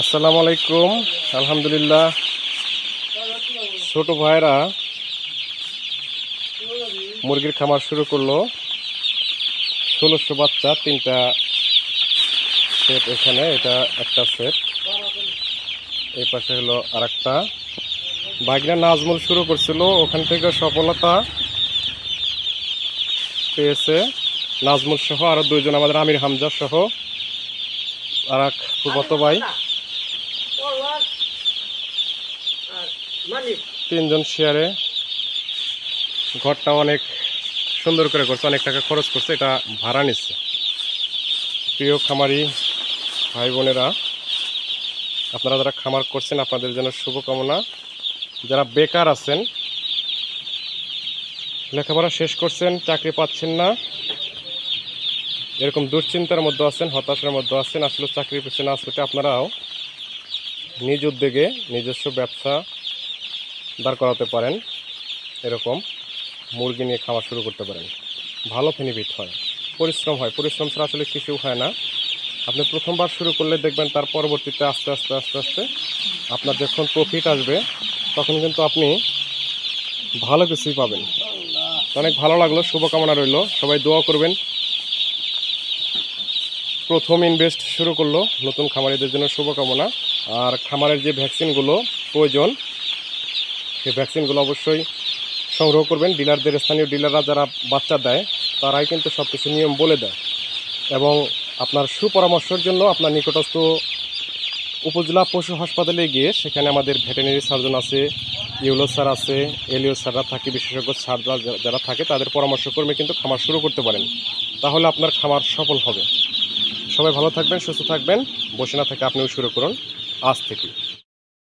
আসসালামু আলাইকুম। আলহামদুলিল্লাহ, ছোট ভাইরা মুরগির খামার শুরু করলো। 1600 বাচ্চা, 3টা সেট। এখানে এটা একটা সেট, এই পাশে হলো আর একটা। ভাগনা নাজমুল শুরু করছিল, ওখান থেকে সফলতা পেয়েছে নাজমুল সহ আরো 2জন, আমাদের আমির হামজা সহ আর এক ফুফাতো ভাই। 3জন শেয়ারে ঘরটা অনেক সুন্দর করে করছে, অনেক টাকা খরচ করছে, এটা ভাড়া নিচ্ছে। প্রিয় খামারি ভাই বোনেরা, আপনারা যারা খামার করছেন আপনাদের জন্য শুভকামনা। যারা বেকার আছেন, লেখাপড়া শেষ করছেন, চাকরি পাচ্ছেন না, এরকম দুশ্চিন্তার মধ্যে আছেন, হতাশার মধ্যে আছেন, আসলে চাকরির পেছনে না ছুটে আপনারাও নিজ উদ্যোগে নিজস্ব ব্যবসা দাঁড় করাতে পারেন। এরকম মুরগি নিয়ে খাওয়া শুরু করতে পারেন। ভালো বেনিফিট হয়, পরিশ্রম হয়, পরিশ্রম ছাড়া আসলে কিছু হয় না। আপনি প্রথমবার শুরু করলে দেখবেন তার পরবর্তীতে আস্তে আস্তে আস্তে আস্তে আপনার যখন প্রফিট আসবে তখন কিন্তু আপনি ভালো কিছুই পাবেন। অনেক ভালো লাগলো, শুভকামনা রইল, সবাই দোয়া করবেন। প্রথম ইনভেস্ট শুরু করলো নতুন খামারিদের জন্য শুভকামনা। আর খামারের যে ভ্যাকসিনগুলো প্রয়োজন, সেই ভ্যাকসিনগুলো অবশ্যই সংগ্রহ করবেন। ডিলারদের, স্থানীয় ডিলাররা যারা বাচ্চা দেয় তারাই কিন্তু সব কিছু নিয়ম বলে দেয়। এবং আপনার সুপরামর্শের জন্য আপনার নিকটস্থ উপজেলা পশু হাসপাতালে গিয়ে সেখানে আমাদের ভেটেরিনারি সার্জন আছে, ইউলো স্যার আছে, এলিও স্যাররা থাকে, বিশেষজ্ঞ স্যার যারা থাকে তাদের পরামর্শ ক্রমে কিন্তু খামার শুরু করতে পারেন। তাহলে আপনার খামার সফল হবে। সবাই ভালো থাকবেন, সুস্থ থাকবেন, বসে না থেকে আপনিও শুরু করুন আজ থেকে।